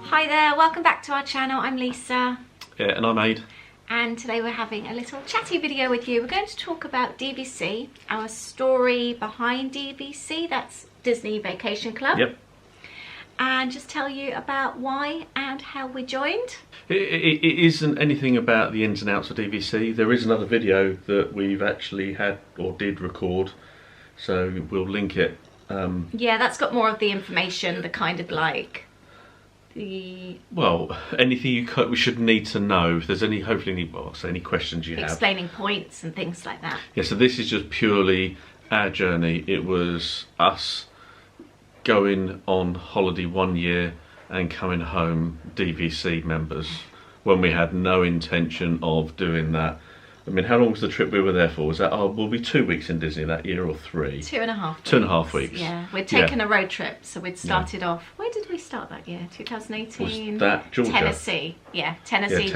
Hi there, welcome back to our channel. I'm Lisa. Yeah, and I'm Aid. And today we're having a little chatty video with you. We're going to talk about DVC, our story behind DVC, that's Disney Vacation Club. Yep. And just tell you about why and how we joined. It isn't anything about the ins and outs of DVC. There is another video that we've actually had or did record, so we'll link it. Yeah, that's got more of the information, the kind of like well, anything we should need to know. If there's any, hopefully, any questions you have. Explaining points and things like that. Yeah, so this is just purely our journey. It was us going on holiday 1 year and coming home DVC members when we had no intention of doing that. I mean, how long was the trip we were there for? Was that, we'll be 2 weeks in Disney that year or 3? 2.5 weeks. 2.5 weeks. Yeah, we'd taken a road trip, so we'd started off, where did we start that year? 2018? Was that Georgia? Tennessee. Yeah, Tennessee,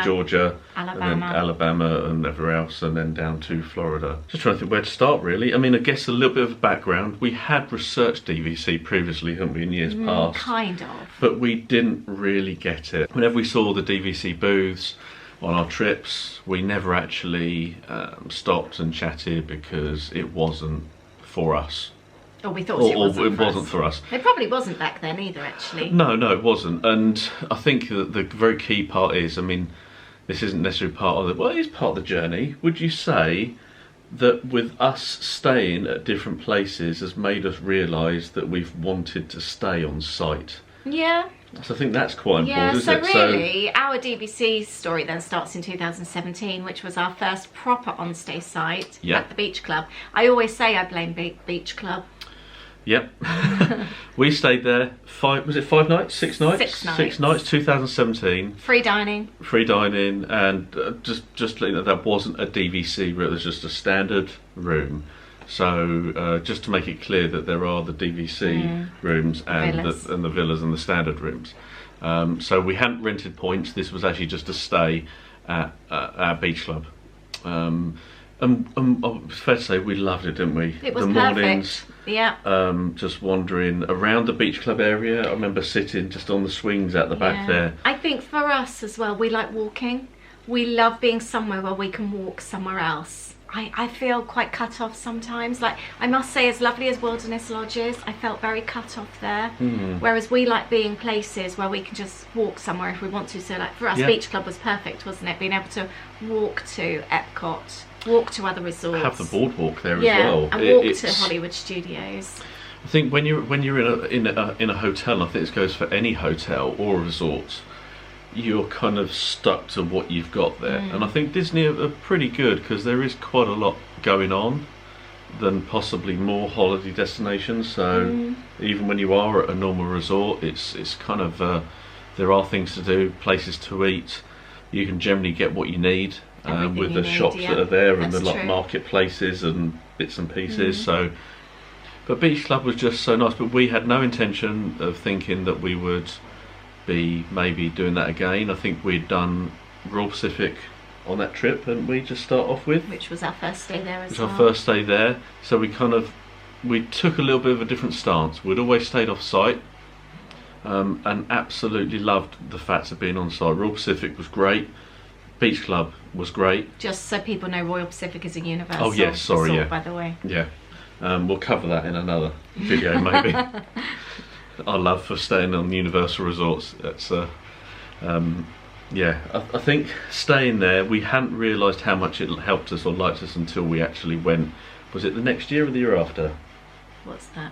Georgia, Alabama. and then Alabama and everywhere else, and then down to Florida. Just trying to think where to start, really. I mean, I guess a little bit of background. We had researched DVC previously, hadn't we, in years past? Kind of. But we didn't really get it. Whenever we saw the DVC booths on our trips, we never actually stopped and chatted because it wasn't for us. Or we thought it wasn't for us. It probably wasn't back then either, actually. No, it wasn't. And I think that the very key part is, I mean, this isn't necessarily part of it is part of the journey. Would you say that with us staying at different places has made us realise that we've wanted to stay on site? Yeah. So I think that's quite important, isn't it? So really, our DVC story then starts in 2017, which was our first proper on-stay site at the Beach Club. I always say I blame Beach Club. Yep. We stayed there 5 nights? 6 nights? 6 nights. 6 nights, 2017. Free dining, and just you know, that wasn't a DVC room, it was just a standard room. So just to make it clear that there are the DVC rooms and the villas and the standard rooms. So we hadn't rented points. This was actually just a stay at our beach club. And it's fair to say we loved it, didn't we? It was the perfect. Mornings, yeah. Just wandering around the beach club area. I remember sitting just on the swings at the back there. I think for us as well, we like walking. We love being somewhere where we can walk somewhere else. I feel quite cut off sometimes. Like, I must say, as lovely as Wilderness Lodge is, I felt very cut off there. Whereas we like being places where we can just walk somewhere if we want to. So like for us, Beach Club was perfect, wasn't it? Being able to walk to Epcot, walk to other resorts. Have the boardwalk there as well. And walk to Hollywood Studios. I think when you're in a hotel, I think this goes for any hotel or a resort, you're kind of stuck to what you've got there. And I think Disney are pretty good because there is quite a lot going on than possibly more holiday destinations. So even when you are at a normal resort, it's kind of there are things to do, places to eat. You can generally get what you need with the shops that are there and the marketplaces and bits and pieces. So, but Beach Club was just so nice. But we had no intention of thinking that we would be maybe doing that again. I think we'd done Royal Pacific on that trip, and we just start off with, which was our first stay there as well. Our first stay there. So we took a little bit of a different stance. We'd always stayed off site, and absolutely loved the fact of being on site. Royal Pacific was great. Beach Club was great. Just so people know, Royal Pacific is a Universal resort, by the way. Yeah, we'll cover that in another video maybe. Our love for staying on Universal resorts. That's I think staying there, we hadn't realised how much it helped us or liked us until we actually went. Was it the next year or the year after? What's that?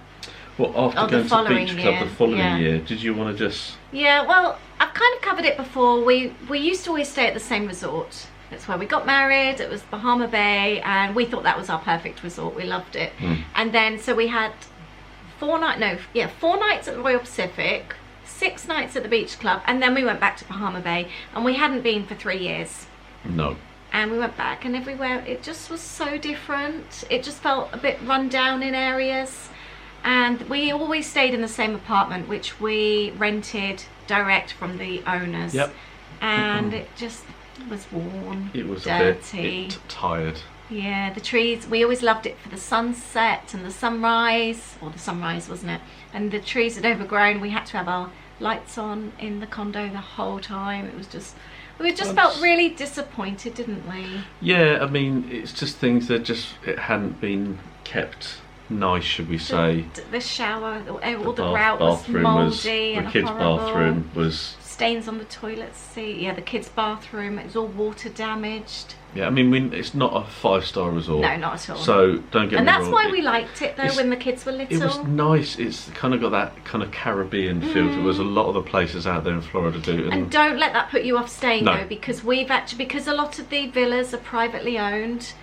Well, after going to Beach Club the following year, did you want to just? Yeah, well, I've kind of covered it before. We used to always stay at the same resort. That's where we got married. It was Bahama Bay, and we thought that was our perfect resort. We loved it. And then so we had 4 nights at the Royal Pacific, 6 nights at the Beach Club, and then we went back to Bahama Bay, and we hadn't been for 3 years. No. And we went back, and everywhere it just was so different. It just felt a bit run down in areas, and we always stayed in the same apartment, which we rented direct from the owners. Yep. And it just was worn. It was dirty. a bit tired. Yeah, the trees, we always loved it for the sunset and the sunrise, or the sunrise, wasn't it? And the trees had overgrown. We had to have our lights on in the condo the whole time. It was just, we just felt really disappointed, didn't we? Yeah, I mean, it's just things that it hadn't been kept nice, should we say. The shower, all the grout was mouldy and the kids' horrible. bathroom was... Stains on the toilet seat. Yeah, the kids' bathroom, it was all water damaged. Yeah, I mean, it's not a 5-star resort. No, not at all. So don't get me wrong. And that's why we liked it, though, when the kids were little. It was nice. It's kind of got that kind of Caribbean feel. There was a lot of the places out there in Florida do. And don't let that put you off staying, though, because because a lot of the villas are privately owned.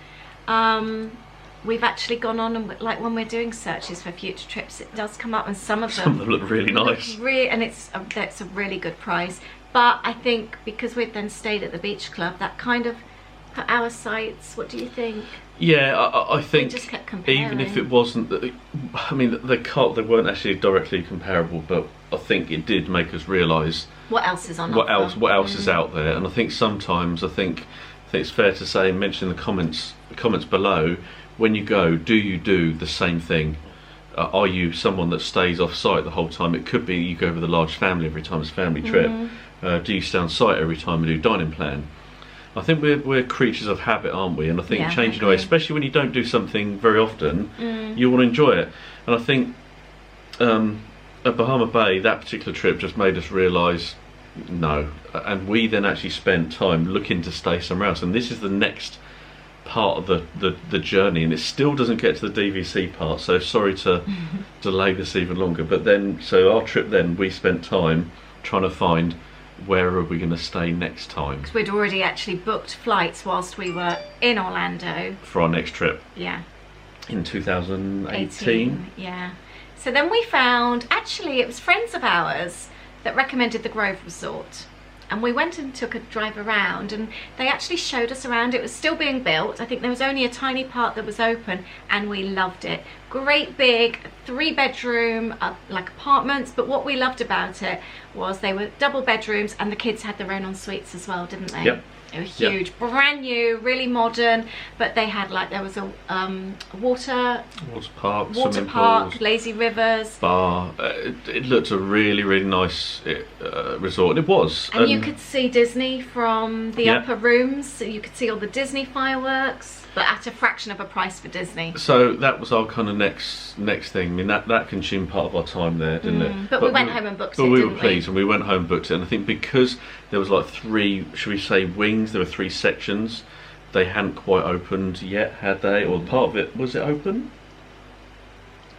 We've actually gone on and, like, when we're doing searches for future trips, it does come up, and some of them look really nice. And it's a really good price. But I think because we've then stayed at the beach club, that kind of put our sights. What do you think? Yeah, I think we just kept comparing. Even if it wasn't, I mean, they weren't actually directly comparable, but I think it did make us realise what else is on what else is out there. And I think sometimes I think it's fair to say, mention in the comments below, when you go, do you do the same thing? Are you someone that stays off site the whole time? It could be you go with a large family every time it's a family trip. Do you stay on site every time we do dining plan? I think we're creatures of habit, aren't we? And I think changing away, especially when you don't do something very often, you want to enjoy it. And I think at Bahama Bay, that particular trip just made us realise no. And we then actually spent time looking to stay somewhere else. And this is the next part of the journey, and it still doesn't get to the DVC part, so sorry to delay this even longer. But then, so our trip then, we spent time trying to find where are we going to stay next time, because we'd already actually booked flights whilst we were in Orlando for our next trip. Yeah, in 2018. Yeah, so then we found, actually it was friends of ours that recommended the Grove Resort. And we went and took a drive around, and they actually showed us around. It was still being built. I think there was only a tiny part that was open, and we loved it. Great big 3-bedroom like apartments, but what we loved about it was they were double bedrooms, and the kids had their own en suites as well, didn't they? Yep. They were huge, brand new, really modern, but they had, like, there was a water park, lazy rivers, bar. It looked a really, really nice resort. It was, and you could see Disney from the upper rooms. So you could see all the Disney fireworks, but at a fraction of a price for Disney. So that was our kind of next thing. I mean, that consumed part of our time there, didn't it? But we went home and booked it. But we were pleased, and we went home and booked it. And I think because there was like 3, should we say, wings? There were 3 sections. They hadn't quite opened yet, had they? Or part of it, was it open?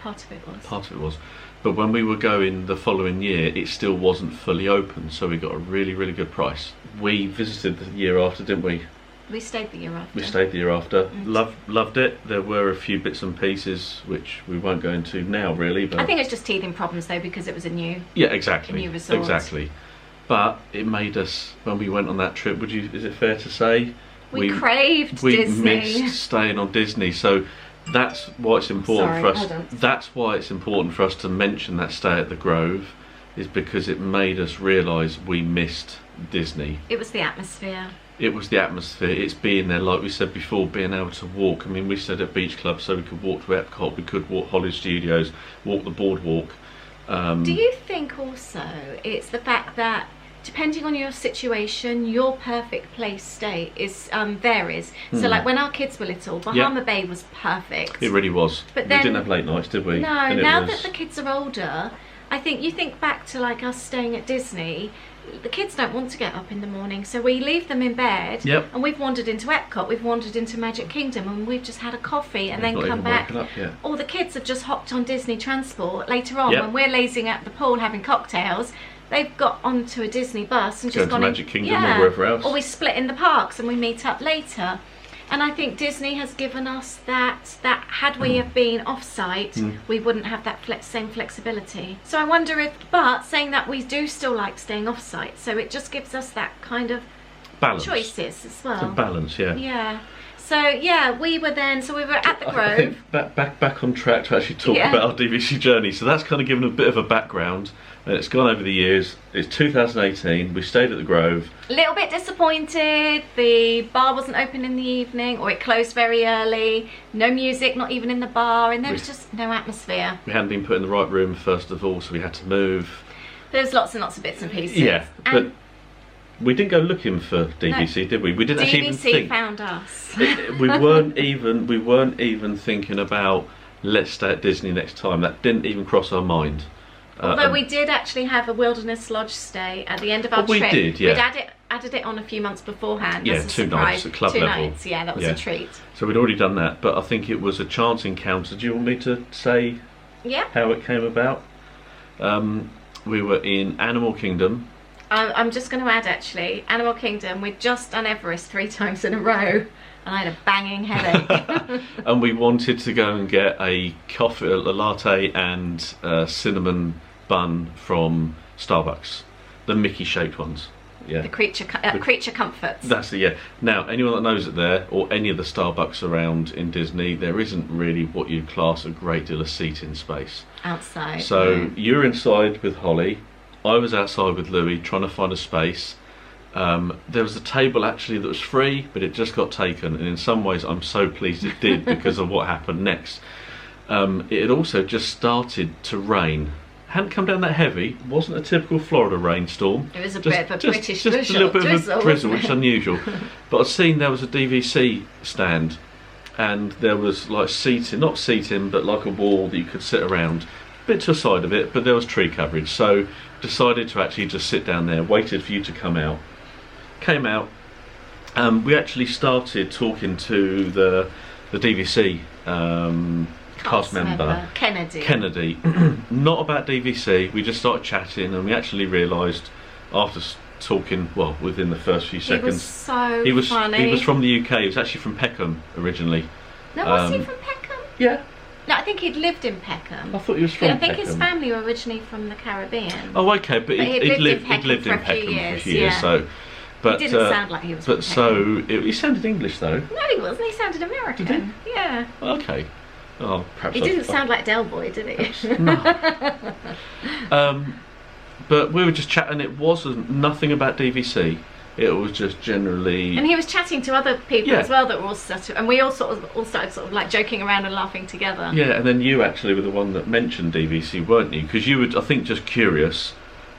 Part of it was. Part of it was. But when we were going the following year, it still wasn't fully open, so we got a really, really good price. We visited the year after, didn't we? We stayed the year after. We stayed the year after. Loved it. There were a few bits and pieces which we won't go into now, really. But I think it's just teething problems, though, because it was a new resort. Exactly. But it made us, when we went on that trip, is it fair to say? We craved Disney. We missed staying on Disney. So that's why it's important for us. That's why it's important for us to mention that stay at the Grove, is because it made us realise we missed Disney. It was the atmosphere. It was the atmosphere. It's being there, like we said before, being able to walk. I mean, we stayed at Beach Club, so we could walk to Epcot, we could walk Hollywood Studios, walk the boardwalk. Do you think also it's the fact that, depending on your situation, your perfect place stay varies. So, like, when our kids were little, Bahama Bay was perfect. It really was. But then, we didn't have late nights, did we? No. Now that the kids are older, I think you think back to, like, us staying at Disney. The kids don't want to get up in the morning, so we leave them in bed. And we've wandered into Epcot, we've wandered into Magic Kingdom, and we've just had a coffee and then come back. Or the kids have just hopped on Disney Transport later on when we're lazing at the pool having cocktails. They've got onto a Disney bus and just gone to Magic Kingdom or wherever else. Or we split in the parks and we meet up later. And I think Disney has given us that had we have been off-site, we wouldn't have that same flexibility. So I wonder if, but saying that, we do still like staying off-site, so it just gives us that kind of balance. Choices as well. It's a balance, yeah. Yeah. So yeah, we were at the Grove. I think back on track to actually talk about our DVC journey. So that's kind of given a bit of a background. And it's gone over the years. It's 2018. We stayed at the Grove. A little bit disappointed. The bar wasn't open in the evening, or it closed very early. No music, not even in the bar, and there was just no atmosphere. We hadn't been put in the right room first of all, so we had to move. There's lots and lots of bits and pieces. Yeah, but And we didn't go looking for DVC, did we? We didn't actually even DVC think. found us. We weren't even thinking about let's stay at Disney next time. That didn't even cross our mind. Although we did actually have a Wilderness Lodge stay at the end of our trip. We did, yeah. We'd added it on a few months beforehand. Yeah, as a 2 surprise. nights at club 2 level. nights, yeah, that was a treat. So we'd already done that, but I think it was a chance encounter. Do you want me to say how it came about? We were in Animal Kingdom. I'm just going to add, actually, Animal Kingdom, we'd just done Everest 3 times in a row, and I had a banging headache. And we wanted to go and get a coffee, a latte and cinnamon bun from Starbucks, the Mickey shaped ones. Yeah, the creature comforts. That's it. Yeah. Now, anyone that knows it there, or any of the Starbucks around in Disney, there isn't really what you'd class a great deal of seating space outside. So you're inside with Holly. I was outside with Louis trying to find a space. There was a table actually that was free, but it just got taken, and in some ways I'm so pleased it did because of what happened next. It had also just started to rain. Hadn't come down that heavy. Wasn't a typical Florida rainstorm. It was a bit of a British drizzle. Just a little bit of a drizzle, which is unusual. But I'd seen there was a DVC stand, and there was like seating, not seating, but like a wall that you could sit around. Bit to the side of it, but there was tree coverage. So decided to actually just sit down there. Waited for you to come out. Came out. We actually started talking to the DVC. Cast member Kennedy. Not about DVC. We just started chatting, and we actually realised after talking, well, within the first few seconds, he was funny. He was from the UK. He was actually from Peckham originally. No, was he from Peckham? Yeah. No, I think he'd lived in Peckham. I thought he was from Peckham. I think his family were originally from the Caribbean. Oh, okay, but he'd lived in Peckham for a few years. So, but he didn't sound like he was. But from he sounded English though. No, he wasn't. He sounded American. Did he? Yeah. Okay. Oh, perhaps he didn't sound like Del Boy, did he? No. But we were just chatting. It wasn't nothing about DVC. It was just generally. And he was chatting to other people as well that were all started, and we all started sort of like joking around and laughing together. Yeah, and then you actually were the one that mentioned DVC, weren't you? Because you were, I think, just curious.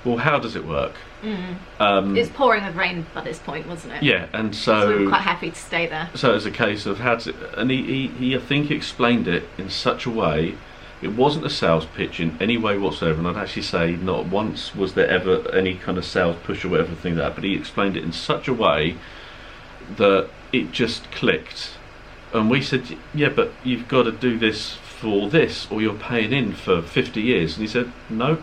Well, how does it work? It was pouring with rain by this point, wasn't it? Yeah, and so we were quite happy to stay there. So it was a case of how to, and he I think explained it in such a way. It wasn't a sales pitch in any way whatsoever, and I'd actually say not once was there ever any kind of sales push or whatever thing like that. But he explained it in such a way that it just clicked, and we said, "Yeah, but you've got to do this for this, or you're paying in for 50 years." And he said, "No."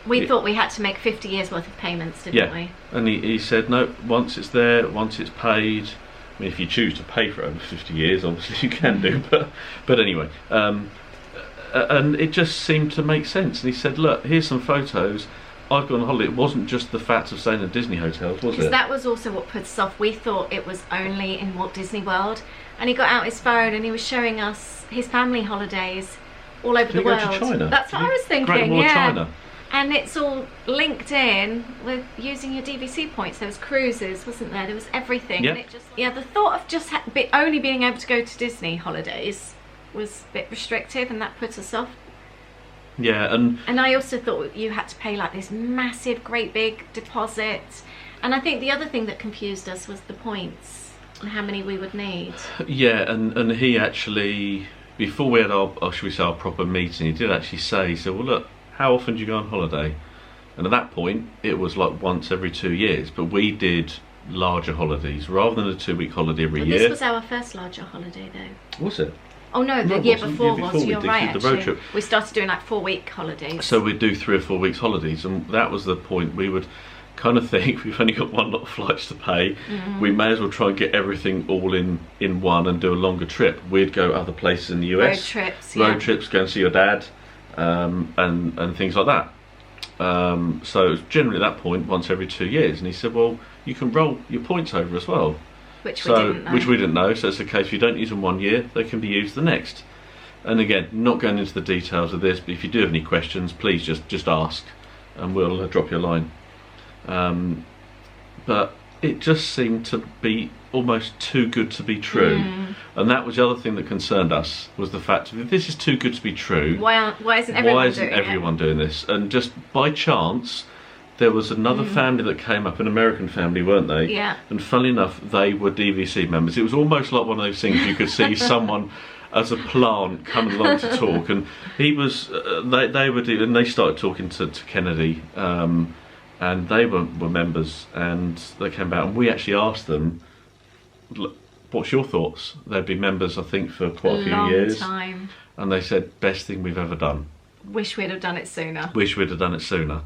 We thought we had to make 50 years worth of payments, didn't we? And he said, no, once it's there, once it's paid, I mean, if you choose to pay for it over 50 years, obviously you can do, but anyway, and it just seemed to make sense. And he said, look, here's some photos. I've gone on holiday. It wasn't just the fact of staying at Disney hotels, was it? Because that was also what put us off. We thought it was only in Walt Disney World. And he got out his phone and he was showing us his family holidays all over the world. Did he go to China? That's what I was thinking, Great Wall of China. And it's all linked in with using your DVC points. There was cruises, wasn't there? There was everything. Yeah. And it just, the thought of just only being able to go to Disney holidays was a bit restrictive, and that put us off. Yeah, and I also thought you had to pay like this massive, great big deposit. And I think the other thing that confused us was the points and how many we would need. Yeah, and he actually, before we had our should we say, our proper meeting, he did actually say, he said, well, look, how often do you go on holiday? And at that point, it was like once every 2 years, but we did larger holidays rather than a 2-week holiday every year. This was our first larger holiday, though. Was it? Oh no, the year before was. You're right. The road trip. We started doing like 4-week holidays. So we'd do 3 or 4 weeks holidays, and that was the point. We would kind of think we've only got one lot of flights to pay. We may as well try and get everything all in one and do a longer trip. We'd go other places in the US. Road trips, go and see your dad. And things like that. So it was generally at that point once every 2 years, and he said, well, you can roll your points over as well, which we didn't know. So it's the case, if you don't use them 1 year, they can be used the next. And again, not going into the details of this, but if you do have any questions, please just ask and we'll drop you a line. But it just seemed to be almost too good to be true. And that was the other thing that concerned us, was the fact that if this is too good to be true, why isn't everyone doing this? And just by chance, there was another family that came up, an American family, weren't they? Yeah. And funnily enough, they were DVC members. It was almost like one of those things you could see someone as a plant coming along to talk, and he was. And they started talking to Kennedy, and they were members, and they came out, and we actually asked them, "What's your thoughts?" They'd been members, I think, for quite a few years. Time. And they said, "Best thing we've ever done. Wish we'd have done it sooner." Wish we'd have done it sooner.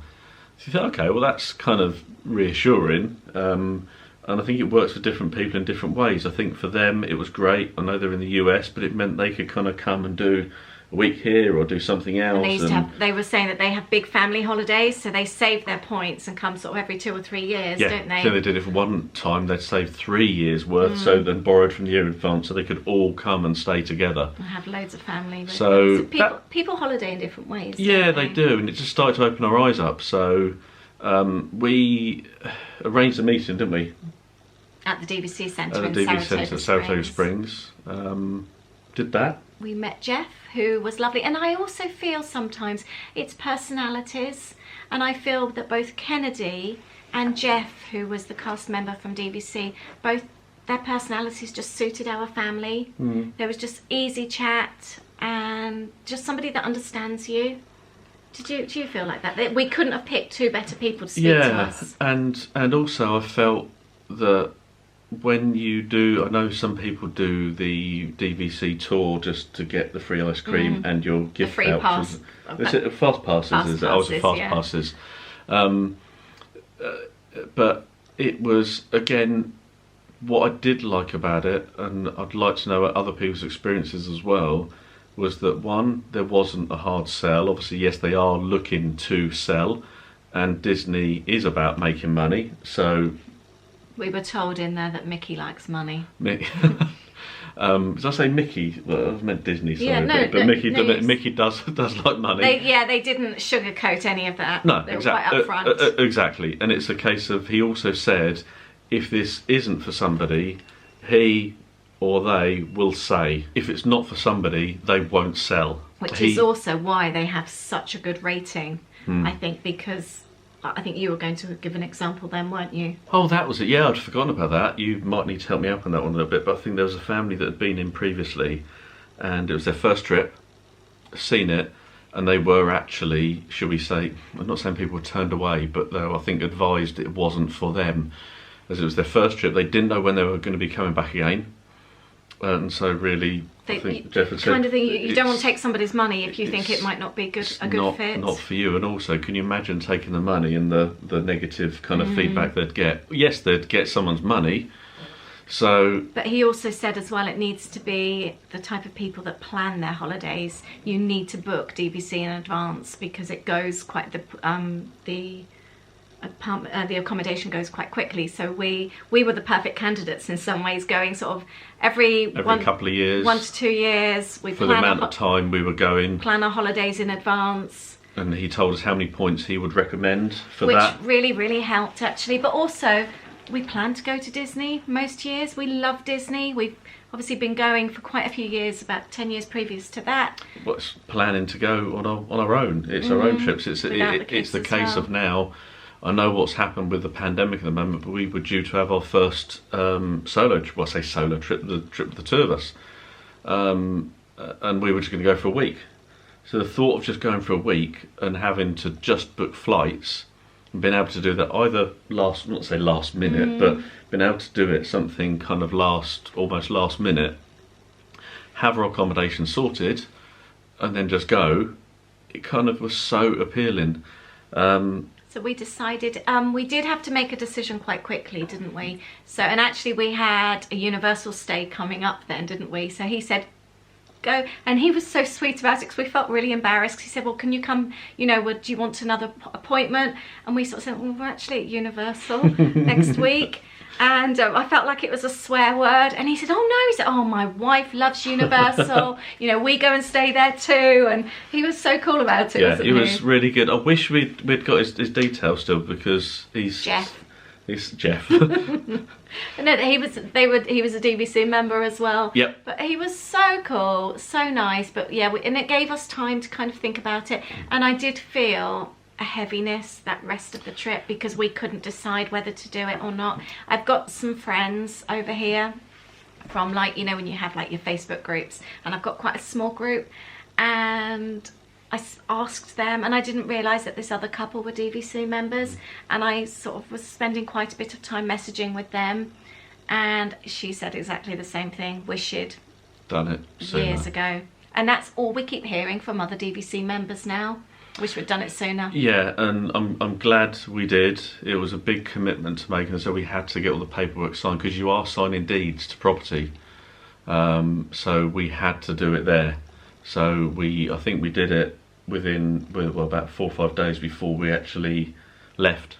So you think, okay, well that's kind of reassuring, and I think it works for different people in different ways. I think for them it was great. I know they're in the US, but it meant they could kind of come and do a week here or do something else. And they were saying that they have big family holidays, so they save their points and come sort of every 2 or 3 years, don't they? I think they did it for one time. They'd saved 3 years worth, so then borrowed from the year in advance, so they could all come and stay together. And have loads of family. So people holiday in different ways. Yeah, they do, and it just started to open our eyes up. So we arranged a meeting, didn't we? At the DVC Centre at the DVC Centre at Saratoga Springs. Did that. We met Jeff, who was lovely, and I also feel sometimes it's personalities, and I feel that both Kennedy and Jeff, who was the cast member from DVC, both their personalities just suited our family. There was just easy chat and just somebody that understands you. Do you feel like that we couldn't have picked 2 better people to speak to us? And also I felt that when you do, I know some people do the DVC tour just to get the free ice cream and your gift free vouchers. pass. Is it fast passes? I was fast passes. But it was, again, what I did like about it, and I'd like to know other people's experiences as well, was that one, there wasn't a hard sell. Obviously, yes, they are looking to sell, and Disney is about making money, so... We were told in there that Mickey likes money. Did I say Mickey? Well, I meant Disney, sorry. But Mickey does like money. They didn't sugarcoat any of that. No, they were quite upfront. Exactly. And it's a case of, he also said, if this isn't for somebody, he or they will say. If it's not for somebody, they won't sell. Which is also why they have such a good rating, I think, because... I think you were going to give an example then, weren't you? Oh, that was it. Yeah, I'd forgotten about that. You might need to help me out on that one a little bit, but I think there was a family that had been in previously, and it was their first trip, seen it, and they were actually, should we say, I'm not saying people were turned away, but they were, I think, advised it wasn't for them. As it was their first trip, they didn't know when they were going to be coming back again. And so really, I think Jeff had said... Kind of thing, you don't want to take somebody's money if you think it might not be a good fit. Not for you. And also, can you imagine taking the money and the negative kind of feedback they'd get? Yes, they'd get someone's money, so... But he also said as well, it needs to be the type of people that plan their holidays. You need to book DVC in advance because it goes quite... The accommodation goes quite quickly, so we were the perfect candidates in some ways, going sort of every couple of years, 1 to 2 years. We for the amount of time we were going, plan our holidays in advance. And he told us how many points he would recommend for that, which really helped actually. But also, we plan to go to Disney most years. We love Disney. We've obviously been going for quite a few years, about 10 years previous to that. What's planning to go on our own? It's our own trips. It's the case of now. I know what's happened with the pandemic at the moment, but we were due to have our first solo trip, well, I say solo trip, the trip with the 2 of us. And we were just going to go for a week. So the thought of just going for a week and having to just book flights, and being able to do that either not last minute, but being able to do it something kind of almost last minute, have our accommodation sorted, and then just go, it kind of was so appealing. So we decided, we did have to make a decision quite quickly, didn't we? So, and actually we had a Universal stay coming up then, didn't we? So he said, go, and he was so sweet about it because we felt really embarrassed. He said, well, can you come, do you want another appointment? And we sort of said, well, we're actually at Universal next week. And I felt like it was a swear word, and he said, oh no, he said, oh, my wife loves Universal, we go and stay there too, and he was so cool about it. Yeah, he was really good. I wish we'd got his details still, because he's... Jeff. It's Jeff. No, he was a DVC member as well. Yep. But he was so cool, so nice. But yeah, and it gave us time to kind of think about it. And I did feel a heaviness that rest of the trip because we couldn't decide whether to do it or not. I've got some friends over here from, like, you know, when you have like your Facebook groups, and I've got quite a small group, and I asked them, and I didn't realise that this other couple were DVC members, and I sort of was spending quite a bit of time messaging with them, and she said exactly the same thing. Wish she'd done it sooner. Years ago. And that's all we keep hearing from other DVC members now. Wish we'd done it sooner. Yeah, and I'm glad we did. It was a big commitment to make, and so we had to get all the paperwork signed, because you are signing deeds to property. So we had to do it there. So I think we did it within about 4 or 5 days before we actually left.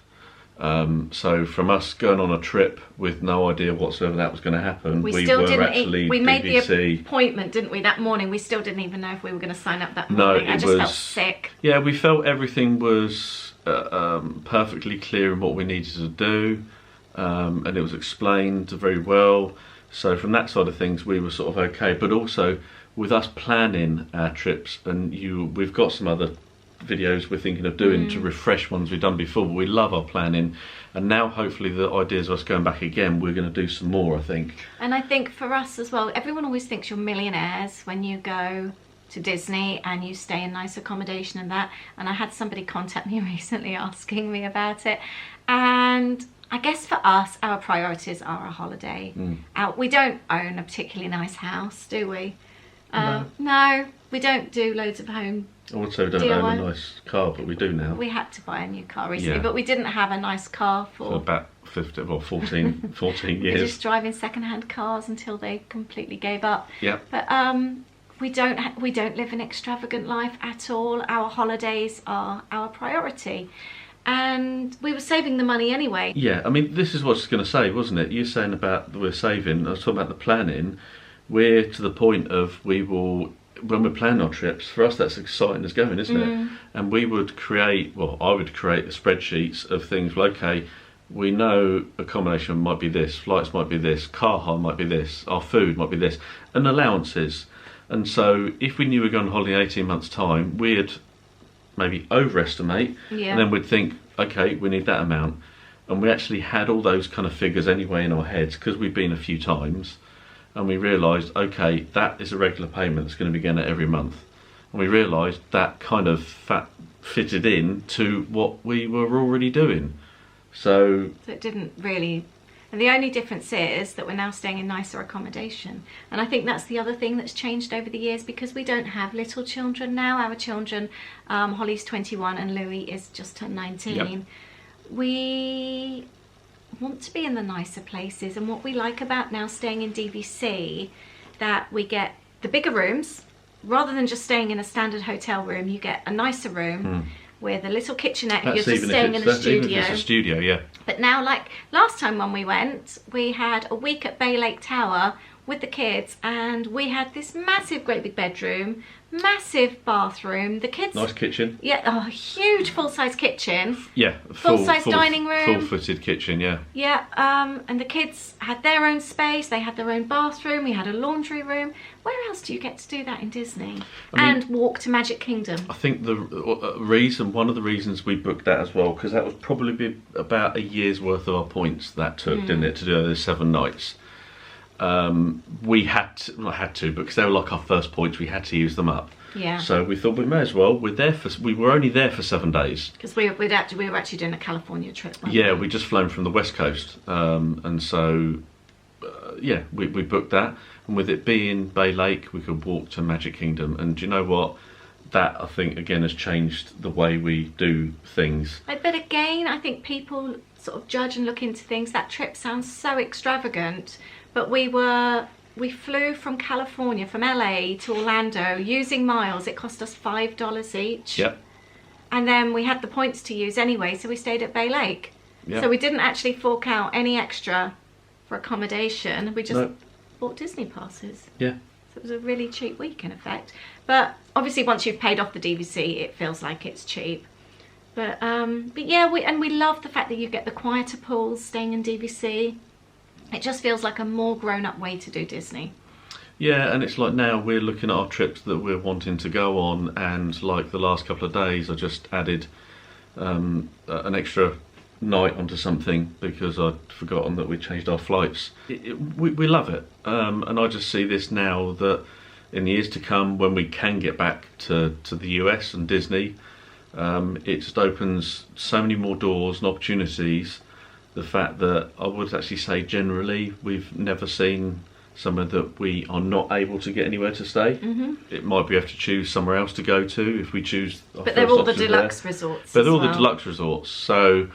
So from us going on a trip with no idea whatsoever that was going to happen, we made the appointment, didn't we, that morning? We still didn't even know if we were going to sign up that morning. No, I just felt sick. Yeah, we felt everything was perfectly clear in what we needed to do, and it was explained very well. So from that side of things, we were sort of okay. But also with us planning our trips, and we've got some other videos we're thinking of doing to refresh ones we've done before, but we love our planning, and now hopefully the ideas of us going back again, we're going to do some more, I think. And I think for us as well, everyone always thinks you're millionaires when you go to Disney and you stay in nice accommodation and that, and I had somebody contact me recently asking me about it, and I guess for us, our priorities are a holiday. We don't own a particularly nice house, do we? No, we don't do loads of home. I would say we don't own a nice car, but we do now. We had to buy a new car recently, but we didn't have a nice car for about 14 years. We're just driving second-hand cars until they completely gave up. Yeah. But we don't live an extravagant life at all. Our holidays are our priority. And we were saving the money anyway. Yeah, I mean, this is what I was going to say, wasn't it? You're saying about we're saving. I was talking about the planning. We're to the point of when we're planning our trips, for us that's exciting as going, isn't it? And I would create the spreadsheets of things like, okay, we know accommodation might be this, flights might be this, car hire might be this, our food might be this, and allowances. And so if we knew we were going on holiday in 18 months' time, we'd maybe overestimate, and then we'd think, okay, we need that amount. And we actually had all those kind of figures anyway in our heads, because we've been a few times. And we realised, okay, that is a regular payment that's going to be going out every month. And we realised that kind of fitted in to what we were already doing. So it didn't really... And the only difference is that we're now staying in nicer accommodation. And I think that's the other thing that's changed over the years, because we don't have little children now. Our children, Holly's 21 and Louis is just turned 19. Yep. We want to be in the nicer places, and what we like about now staying in DVC, that we get the bigger rooms rather than just staying in a standard hotel room. You get a nicer room with a little kitchenette. You're just staying in a studio. Even if it's a studio, yeah. But now, like last time when we went, we had a week at Bay Lake Tower with the kids, and we had this massive, great big bedroom, massive bathroom. The kids... Nice kitchen. Yeah, a huge full-size kitchen. Yeah. Full-size dining room. Full-footed kitchen, yeah. Yeah, and the kids had their own space. They had their own bathroom. We had a laundry room. Where else do you get to do that in Disney? And walk to Magic Kingdom? I think one of the reasons we booked that as well, because that was probably about a year's worth of our points that took, didn't it, to do those 7 nights. We had to, because they were like our first points, we had to use them up. Yeah. So we thought we may as well. We were only there for 7 days. Because we were actually doing a California trip. Yeah, we just flown from the West Coast, and so we booked that. And with it being Bay Lake, we could walk to Magic Kingdom. And do you know what? That, I think, again, has changed the way we do things. But again, I think people sort of judge and look into things. That trip sounds so extravagant. But we flew from California, from LA to Orlando using miles. It cost us $5 each. Yep. And then we had the points to use anyway, so we stayed at Bay Lake. Yep. So we didn't actually fork out any extra for accommodation. We just bought Disney passes. Yeah. So it was a really cheap week in effect. But obviously once you've paid off the DVC, it feels like it's cheap. But yeah, we love the fact that you get the quieter pools staying in DVC. It just feels like a more grown-up way to do Disney. Yeah, and it's like now we're looking at our trips that we're wanting to go on, and like the last couple of days I just added an extra night onto something because I'd forgotten that we changed our flights. We love it, and I just see this now that in the years to come, when we can get back to the US and Disney, it just opens so many more doors and opportunities. The fact that I would actually say generally we've never seen somewhere that we are not able to get anywhere to stay. It might be we have to choose somewhere else to go to if we choose. But they're all the deluxe resorts. But they're all the deluxe resorts. So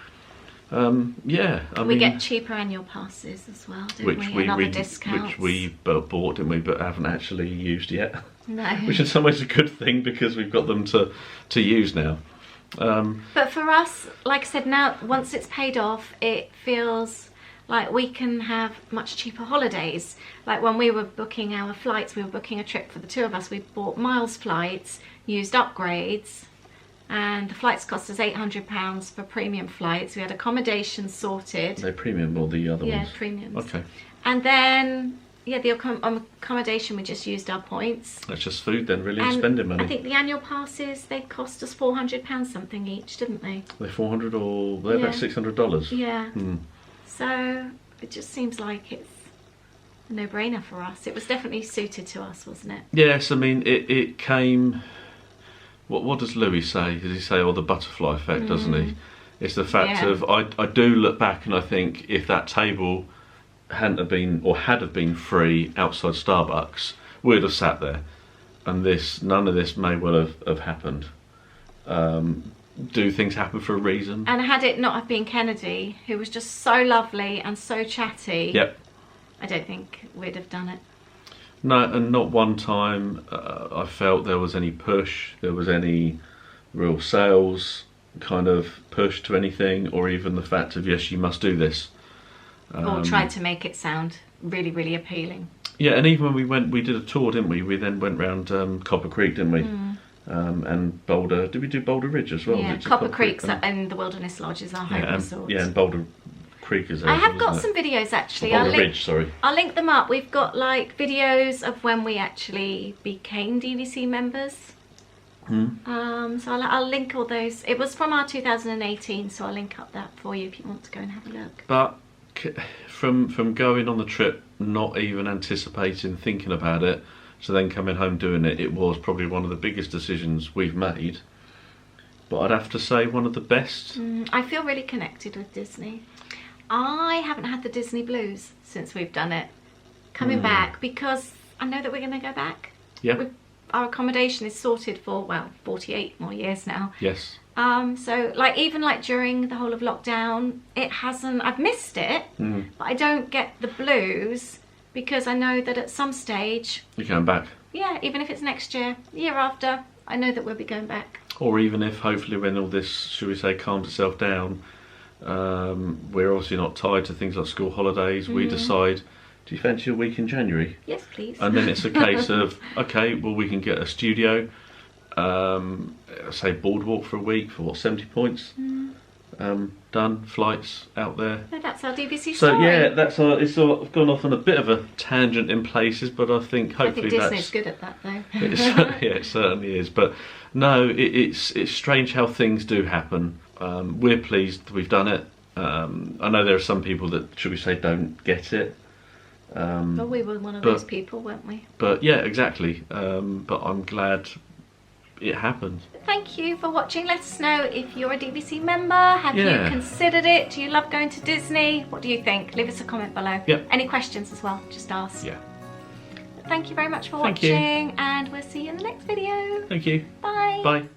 yeah, I mean, we get cheaper annual passes as well, don't we? And other discounts. Which we bought, didn't we? But haven't actually used yet. No. Which in some ways is a good thing because we've got them to use now. But for us, like I said, now once it's paid off, it feels like we can have much cheaper holidays. Like when we were booking our flights, we were booking a trip for the two of us. We bought miles flights, used upgrades, and the flights cost us £800 for premium flights. We had accommodation sorted. They're premium or the other ones? Yeah, premiums. Okay. And then, yeah, the accommodation, we just used our points. That's just food then, really, and spending money. I think the annual passes, they cost us £400 something each, didn't they? They're $400 or they're about $600. Yeah. So it just seems like it's a no-brainer for us. It was definitely suited to us, wasn't it? Yes, I mean, it came... What does Louis say? Does he say, oh, the butterfly effect, doesn't he? It's the fact of, I do look back and I think if that table hadn't have been, or had have been free outside Starbucks, we'd have sat there. And none of this may well have happened. Do things happen for a reason? And had it not have been Kennedy, who was just so lovely and so chatty, yep, I don't think we'd have done it. No, and not one time I felt there was any push, there was any real sales kind of push to anything, or even the fact of, yes, you must do this. Or tried to make it sound really, really appealing. Yeah, and even when we did a tour, didn't we? We then went round Copper Creek, didn't we? And Boulder. Did we do Boulder Ridge as well? Yeah, Copper Creek's and the Wilderness Lodge is our home resort. Yeah, and Boulder Creek is there. I have got some videos actually. Boulder Ridge, sorry. I'll link them up. We've got like videos of when we actually became DVC members. So I'll link all those. It was from our 2018, so I'll link up that for you if you want to go and have a look. But from going on the trip, not even anticipating, thinking about it, so then coming home doing it, it was probably one of the biggest decisions we've made. But I'd have to say one of the best. I feel really connected with Disney. I haven't had the Disney blues since we've done it. Coming back, because I know that we're going to go back. Yeah. Our accommodation is sorted for, well, 48 more years now. Yes. So like even like during the whole of lockdown, I've missed it, but I don't get the blues because I know that at some stage you're going back. Yeah, even if it's next year, year after, I know that we'll be going back. Or even if hopefully when all this, should we say, calms itself down, we're obviously not tied to things like school holidays. We decide, do you fancy a week in January? Yes, please. And then it's a case of, okay, well, we can get a studio, say boardwalk for a week for what, 70 points? Done, flights out there. No, that's our DVC story. So yeah, it's sort of gone off on a bit of a tangent in places, but I think hopefully Disney's good at that though. Yeah, it certainly is. But no, it's strange how things do happen. We're pleased we've done it. I know there are some people that, should we say, don't get it. Well, we were one of those people, weren't we? But yeah, exactly. But I'm glad it happened. Thank you for watching. Let us know if you're a DVC member. Have you considered it? Do you love going to Disney? What do you think? Leave us a comment below. Yep. Any questions as well, just ask. Yeah. Thank you very much for watching, and we'll see you in the next video. Thank you. Bye. Bye.